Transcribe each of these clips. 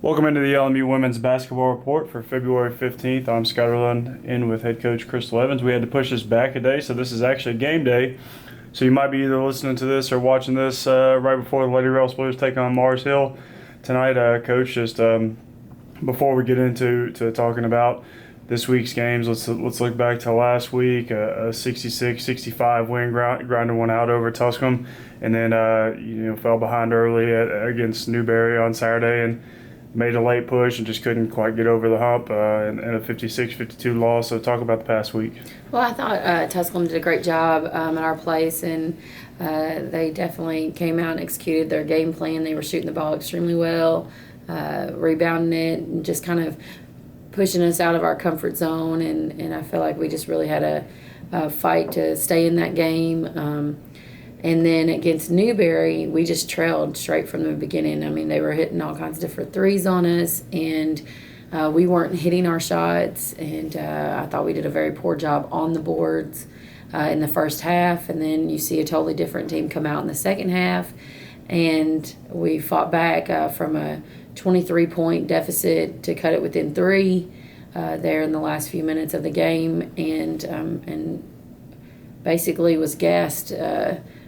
Welcome into the LMU Women's Basketball Report for February 15th. I'm Scotterlund in with head coach Crystal Evans. We had to push this back a day, so this is actually game day. So you might be either listening to this or watching this right before the Lady Rails Blues take on Mars Hill tonight. Coach, just before we get into talking about this week's games, let's look back to last week, a 66-65 win, grinding one out over Tusculum, and then fell behind early against Newberry on Saturday and made a late push and just couldn't quite get over the hump and a 56-52 loss. So talk about the past week. Well, I thought Tusculum did a great job at our place, and they definitely came out and executed their game plan. They were shooting the ball extremely well, rebounding it, and just kind of pushing us out of our comfort zone. And I feel like we just really had a fight to stay in that game. And then against Newberry, we just trailed straight from the beginning. I mean, they were hitting all kinds of different threes on us, and we weren't hitting our shots. And I thought we did a very poor job on the boards in the first half. And then you see a totally different team come out in the second half. And we fought back from a 23-point deficit to cut it within 3 there in the last few minutes of the game. And basically was gassed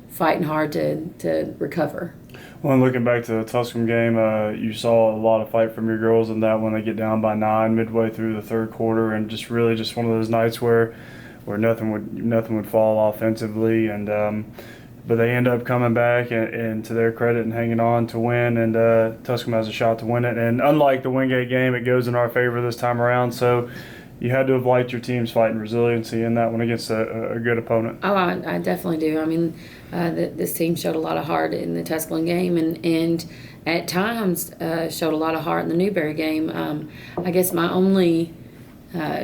fighting hard to recover. Well, and looking back to the Tusculum game, you saw a lot of fight from your girls in that when they get down by 9 midway through the third quarter, and just one of those nights where nothing would fall offensively, and but they end up coming back and to their credit and hanging on to win, and Tusculum has a shot to win it. And unlike the Wingate game, it goes in our favor this time around. So you had to have liked your team's fight and resiliency in that one against a good opponent. Oh, I definitely do. I mean, this team showed a lot of heart in the Tusculum game, and at times showed a lot of heart in the Newberry game. I guess my only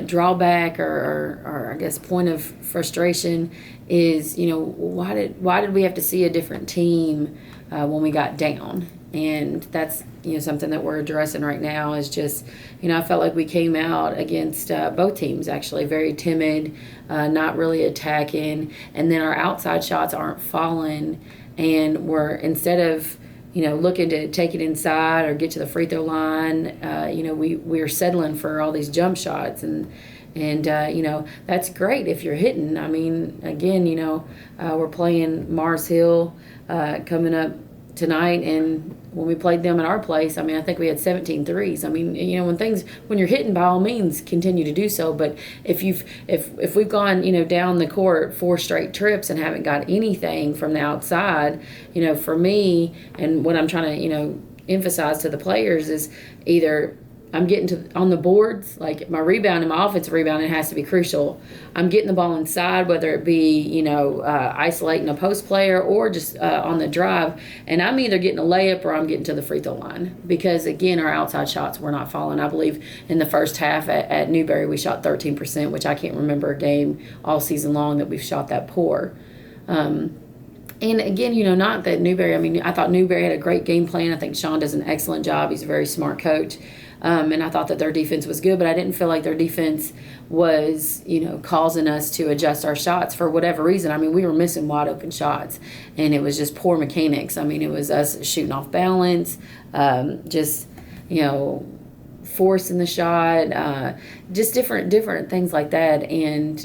drawback or I guess point of frustration is, why did we have to see a different team when we got down? And that's something that we're addressing right now is just, I felt like we came out against both teams actually very timid, not really attacking, and then our outside shots aren't falling, and we're, instead of looking to take it inside or get to the free throw line, we're settling for all these jump shots, and that's great if you're hitting. I mean, again, we're playing Mars Hill coming up tonight, and when we played them at our place, I mean, I think we had 17 threes. I mean, when you're hitting, by all means, continue to do so. But if we've gone, down the court 4 straight trips and haven't got anything from the outside, for me, and what I'm trying to, emphasize to the players is either I'm getting on the boards, like my rebound and my offensive rebound, it has to be crucial. I'm getting the ball inside, whether it be, isolating a post player or just on the drive. And I'm either getting a layup or I'm getting to the free throw line. Because, again, our outside shots were not falling. I believe in the first half at Newberry, we shot 13%, which I can't remember a game all season long that we've shot that poor. And again, not that Newberry, I mean, I thought Newberry had a great game plan. I think Sean does an excellent job. He's a very smart coach. And I thought that their defense was good, but I didn't feel like their defense was, causing us to adjust our shots for whatever reason. I mean, we were missing wide open shots, and it was just poor mechanics. I mean, it was us shooting off balance, just, forcing the shot, just different things like that. And,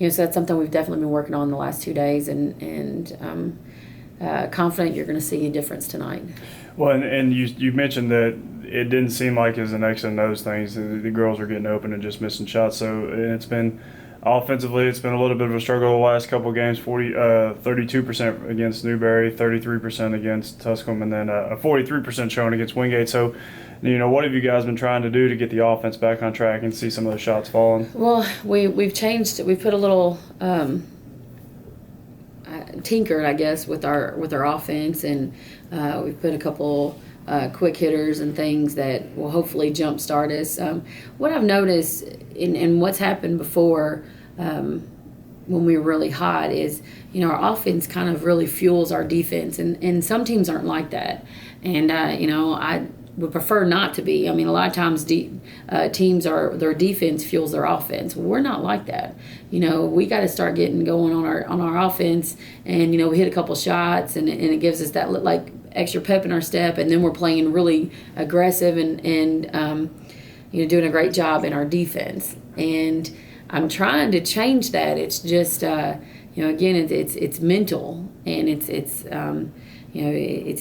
so that's something we've definitely been working on the last 2 days, and confident you're going to see a difference tonight. Well, and you mentioned that it didn't seem like it was an X and those things. The girls were getting open and just missing shots. So it's been offensively, it's been a little bit of a struggle the last couple of games. 32% against Newberry, 33% against Tusculum, and then a 43% showing against Wingate. So, what have you guys been trying to do to get the offense back on track and see some of those shots falling? Well, we've changed. We've put a little tinkered, I guess, with our offense, and we've put a couple quick hitters and things that will hopefully jumpstart us. What I've noticed and what's happened before when we were really hot is, our offense kind of really fuels our defense, and some teams aren't like that. And, I would prefer not to be. I mean, a lot of times teams their defense fuels their offense. We're not like that. We got to start getting going on our offense, and we hit a couple shots, and it gives us that, like extra pep in our step, and then we're playing really aggressive and doing a great job in our defense. And I'm trying to change that. It's just again, it's mental, and it's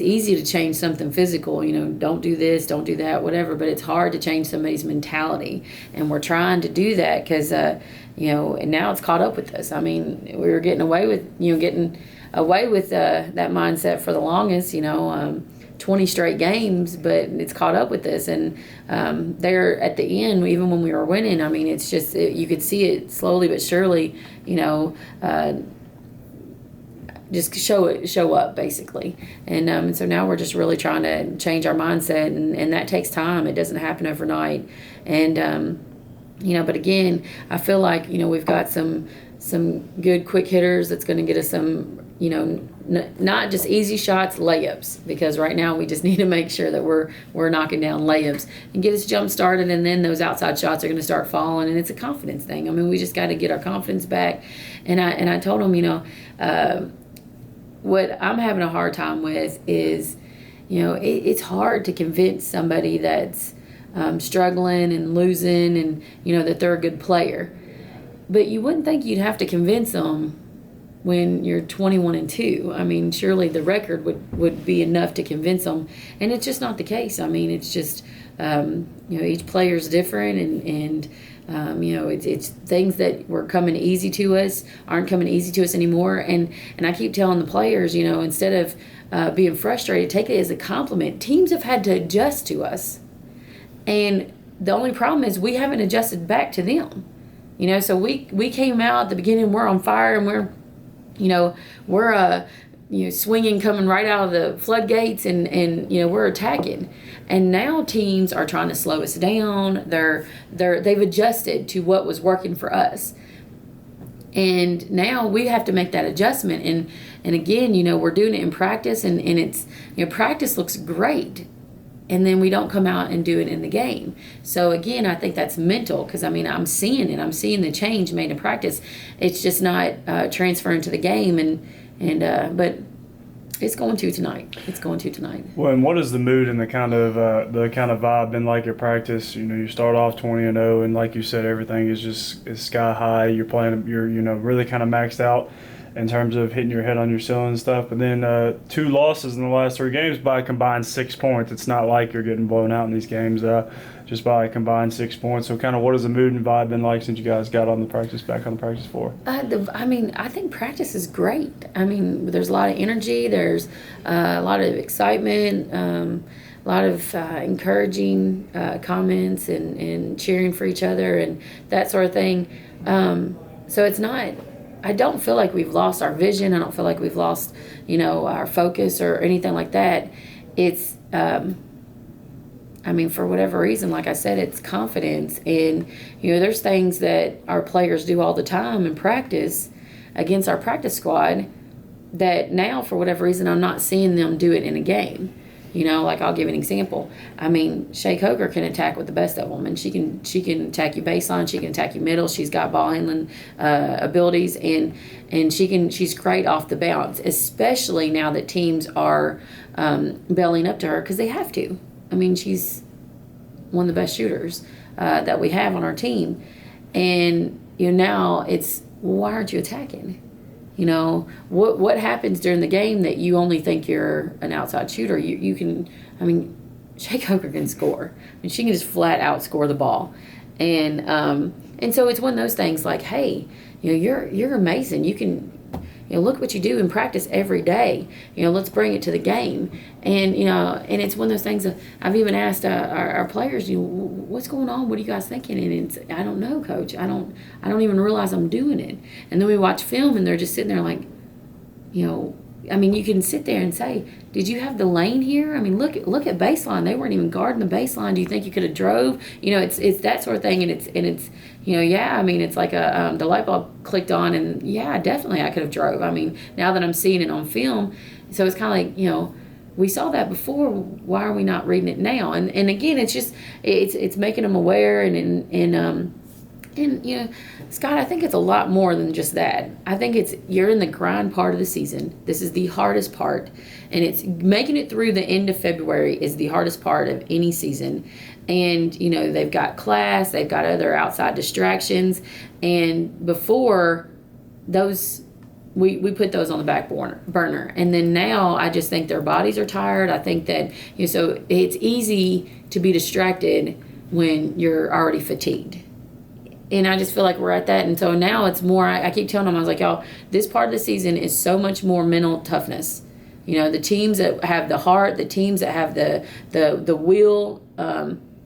easy to change something physical, don't do this, don't do that, whatever, but it's hard to change somebody's mentality. And we're trying to do that because, and now it's caught up with us. I mean, we were getting away with that mindset for the longest, 20 straight games, but it's caught up with us. And there at the end, even when we were winning, I mean, it's just, you could see it slowly but surely, just show up basically. And so now we're just really trying to change our mindset, and that takes time. It doesn't happen overnight. And but again, I feel like we've got some good quick hitters that's going to get us some not just easy shots, layups, because right now we just need to make sure that we're knocking down layups and get us jump started, and then those outside shots are going to start falling, and it's a confidence thing. I mean, we just got to get our confidence back. And I told them, what I'm having a hard time with is, it's hard to convince somebody that's struggling and losing and, that they're a good player. But you wouldn't think you'd have to convince them when you're 21-2. I mean, surely the record would be enough to convince them. And it's just not the case. I mean, it's just, each player's different, and it's things that were coming easy to us aren't coming easy to us anymore. And I keep telling the players, instead of being frustrated, take it as a compliment. Teams have had to adjust to us, and the only problem is we haven't adjusted back to them. So we came out at the beginning, we're on fire, and we're swinging, coming right out of the floodgates, and we're attacking. And now teams are trying to slow us down. They've adjusted to what was working for us, and now we have to make that adjustment. And again, we're doing it in practice, and it's practice looks great, and then we don't come out and do it in the game. So again, I think that's mental, because I'm seeing it. I'm seeing the change made in practice. It's just not transferring to the game, but it's going to tonight. Well, and what is the mood and the kind of vibe been like at practice? You start off 20-0, and like you said, everything is sky high. You're really kind of maxed out in terms of hitting your head on your ceiling and stuff. But then 2 losses in the last 3 games by a combined 6 points. It's not like you're getting blown out in these games just by a combined 6 points. So kind of what has the mood and vibe been like since you guys got back on the practice floor? I think practice is great. There's a lot of energy. There's a lot of excitement, a lot of encouraging comments and cheering for each other and that sort of thing. So it's not... I don't feel like we've lost our vision. I don't feel like we've lost, our focus or anything like that. It's, for whatever reason, like I said, it's confidence. And, there's things that our players do all the time in practice against our practice squad that now, for whatever reason, I'm not seeing them do it in a game. Like I'll give an example. Shay Coker can attack with the best of them, and she can attack you baseline, she can attack you middle. She's got ball handling abilities, and she's great off the bounce, especially now that teams are belling up to her because they have to. She's one of the best shooters that we have on our team, and now it's, why aren't you attacking? What happens during the game that you only think you're an outside shooter? You can, Shay Coker can score. She can just flat out score the ball. And so it's one of those things like, hey, you're amazing. You can, look what you do in practice every day. Let's bring it to the game. And, and it's one of those things that I've even asked our players, what's going on? What are you guys thinking? And it's, I don't know, coach. I don't even realize I'm doing it. And then we watch film and they're just sitting there like, you can sit there and say, did you have the lane here? Look at baseline. They weren't even guarding the baseline. Do you think you could have drove? It's that sort of thing. And it's it's like the light bulb clicked on, and yeah, definitely I could have drove. Now that I'm seeing it on film, so it's kind of like, we saw that before. Why are we not reading it now? And again, it's just it's making them aware and And, Scott, I think it's a lot more than just that. I think you're in the grind part of the season. This is the hardest part. And it's making it through the end of February is the hardest part of any season. And, they've got class, they've got other outside distractions. And before those, we put those on the back burner. And then now I just think their bodies are tired. I think that, so it's easy to be distracted when you're already fatigued. And I just feel like we're at that. And so now it's more, I keep telling them, I was like, y'all, this part of the season is so much more mental toughness. The teams that have the heart, the teams that have the will,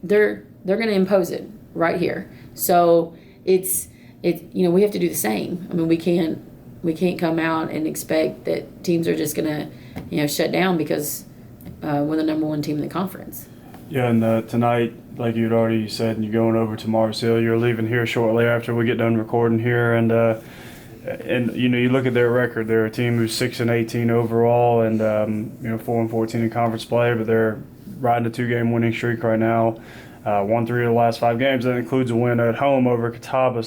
they're going to impose it right here. So it's we have to do the same. I mean, we can't come out and expect that teams are just going to, shut down because we're the number one team in the conference. Yeah, and tonight, like you'd already said, you're going over to Mars Hill. You're leaving here shortly after we get done recording here, and you look at their record. They're a team who's 6-18 overall, and 4-14 in conference play, but they're riding a 2-game winning streak right now. Won 3 of the last 5 games. That includes a win at home over Catawba.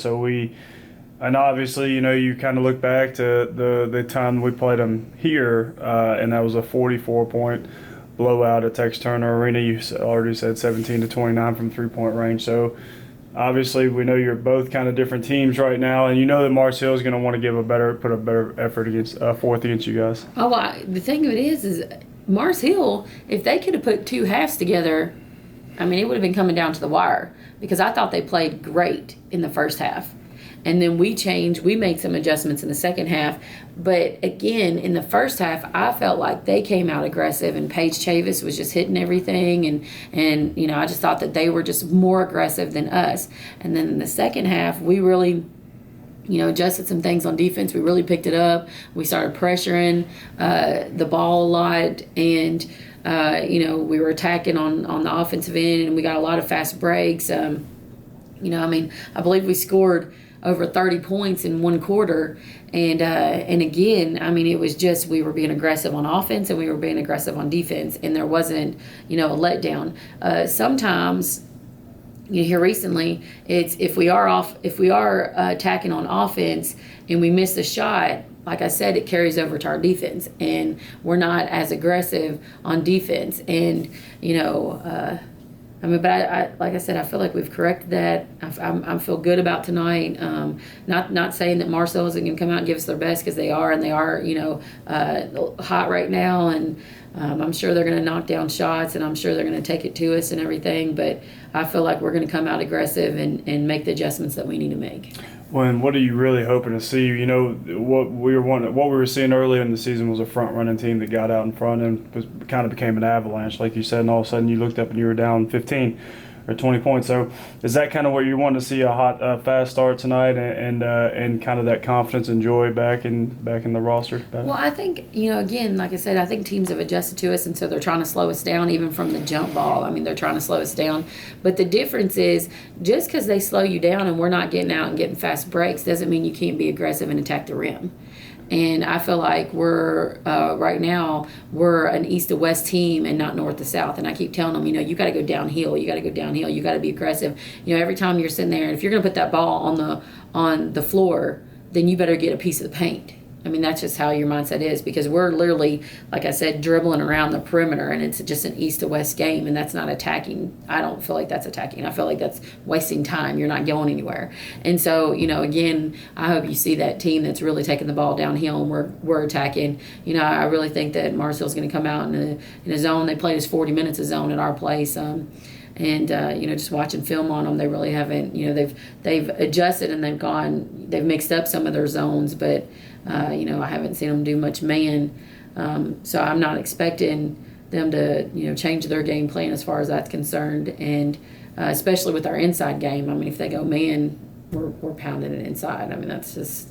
And obviously, you kind of look back to the time we played them here, and that was a 44-point blowout at Tex Turner Arena. You already said 17-29 from 3-point range. So obviously we know you're both kind of different teams right now, and that Mars Hill is going to want to put a better effort forth against you guys. Oh, well, the thing of it is Mars Hill, if they could have put 2 halves together, I mean, it would have been coming down to the wire, because I thought they played great in the first half. And then we made some adjustments in the second half. But again, in the first half, I felt like they came out aggressive, and Paige Chavis was just hitting everything. And I just thought that they were just more aggressive than us. And then in the second half, we really, adjusted some things on defense. We really picked it up. We started pressuring the ball a lot. And, we were attacking on the offensive end, and we got a lot of fast breaks. I believe we scored over 30 points in one quarter. And again, I mean, it was just, we were being aggressive on offense and we were being aggressive on defense, and there wasn't, a letdown. Sometimes, here recently, it's if we are attacking on offense and we miss the shot, like I said, it carries over to our defense, and we're not as aggressive on defense. And, but I like I said, I feel like we've corrected that. I feel good about tonight. Not saying that Marcel isn't going to come out and give us their best, because they are, and they are, hot right now. And I'm sure they're going to knock down shots, and I'm sure they're going to take it to us and everything. But I feel like we're going to come out aggressive and make the adjustments that we need to make. Well, and what are you really hoping to see? What we were seeing early in the season was a front-running team that got out in front and kind of became an avalanche, like you said, and all of a sudden you looked up and you were down 15 or 20 points. So is that kind of what you want to see, a hot, fast start tonight, and kind of that confidence and joy back in the roster? Well, I think, again, like I said, I think teams have adjusted to us, and so they're trying to slow us down even from the jump ball. I mean, they're trying to slow us down. But the difference is, just because they slow you down and we're not getting out and getting fast breaks doesn't mean you can't be aggressive and attack the rim. And I feel like we're right now we're an east to west team and not north to south. And I keep telling them, you got to go downhill. You got to go downhill. You got to be aggressive. Every time you're sitting there, if you're going to put that ball on the floor, then you better get a piece of the paint. I mean, that's just how your mindset is, because we're literally, like I said, dribbling around the perimeter, and it's just an east to west game, and that's not attacking. I don't feel like that's attacking. I feel like that's wasting time. You're not going anywhere. And so, again, I hope you see that team that's really taking the ball downhill, and we're attacking. I really think that Marcel's going to come out in a zone. They played us 40 minutes of zone at our place. And just watching film on them, they really haven't. They've adjusted, and they've mixed up some of their zones, but I haven't seen them do much man. So I'm not expecting them to change their game plan as far as that's concerned, and especially with our inside game. I mean, if they go man, we're pounding it inside. I mean, that's just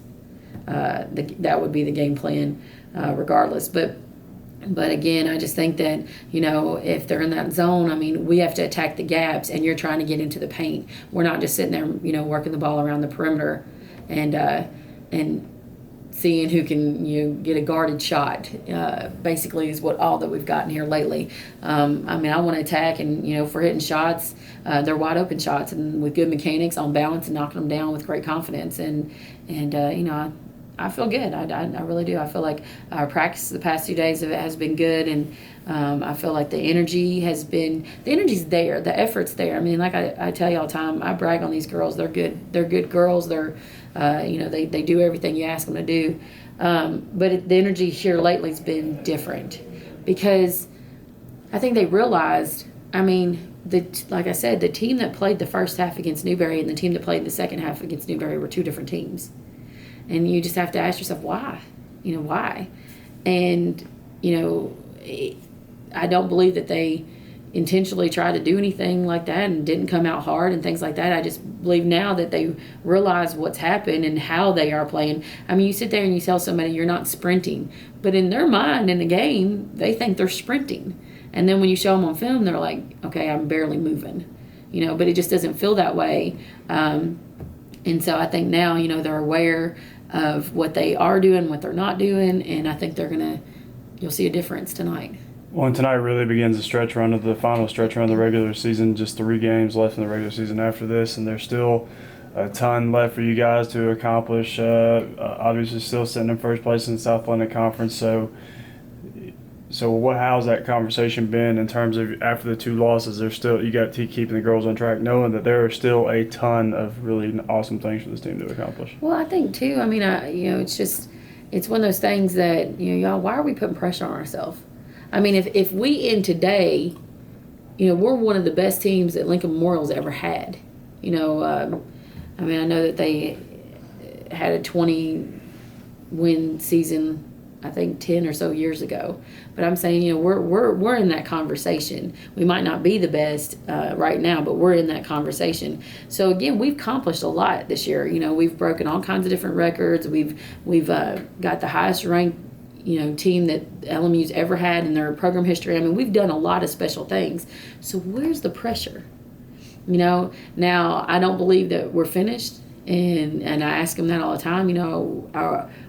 that would be the game plan regardless. But again, I just think that, if they're in that zone, I mean, we have to attack the gaps, and you're trying to get into the paint. We're not just sitting there, working the ball around the perimeter. And seeing who can get a guarded shot. Basically, is what all that we've gotten here lately. I mean, I want to attack, and if we're hitting shots, they're wide open shots, and with good mechanics on balance and knocking them down with great confidence. And I feel good. I really do. I feel like our practice the past 2 days has been good, and I feel like the energy's there. The effort's there. I mean, like I tell you all the time, I brag on these girls. They're good. They're good girls. They're, they do everything you ask them to do. But the energy here lately has been different because I think they realized, I mean, like I said, the team that played the first half against Newberry and the team that played the second half against Newberry were two different teams. And you just have to ask yourself, why? Why? And, I don't believe that they intentionally tried to do anything like that and didn't come out hard and things like that. I just believe now that they realize what's happened and how they are playing. I mean, you sit there and you tell somebody you're not sprinting, but in their mind in the game, they think they're sprinting. And then when you show them on film, they're like, okay, I'm barely moving, but it just doesn't feel that way. And so I think now, they're aware of what they are doing, what they're not doing, and I think you'll see a difference tonight. Well, and tonight really begins the stretch run of the final stretch run of the regular season. Just 3 games left in the regular season after this, and there's still a ton left for you guys to accomplish. Obviously, still sitting in first place in the South Atlantic Conference. So how's that conversation been in terms of after the 2 losses? You got to keep keeping the girls on track, knowing that there are still a ton of really awesome things for this team to accomplish. Well, I think too. I mean, it's one of those things that y'all. Why are we putting pressure on ourselves? I mean, if we end today, we're one of the best teams that Lincoln Memorial's ever had. I mean, I know that they had a 20-win season, I think 10 or so years ago. But I'm saying, we're in that conversation. We might not be the best right now, but we're in that conversation. So again, we've accomplished a lot this year. We've broken all kinds of different records. We've got the highest ranked team that LMU's ever had in their program history. I mean, we've done a lot of special things. So where's the pressure? Now I don't believe that we're finished, and I ask them that all the time.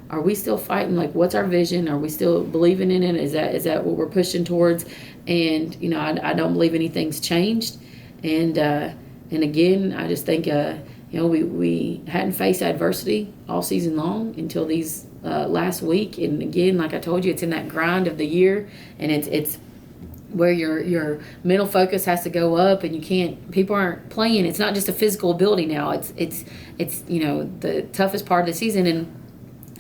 Are we still fighting? Like, what's our vision? Are we still believing in it? Is that what we're pushing towards? And I don't believe anything's changed. And again, I just think we hadn't faced adversity all season long until these last week. And again, like I told you, it's in that grind of the year, and it's where your mental focus has to go up, and people aren't playing. It's not just a physical ability now. It's the toughest part of the season, and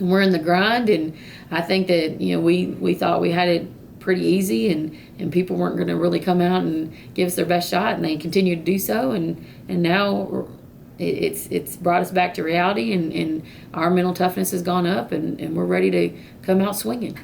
we're in the grind. And I think that we thought we had it pretty easy, and people weren't going to really come out and give us their best shot, and they continue to do so. And now it's brought us back to reality, and our mental toughness has gone up, and we're ready to come out swinging.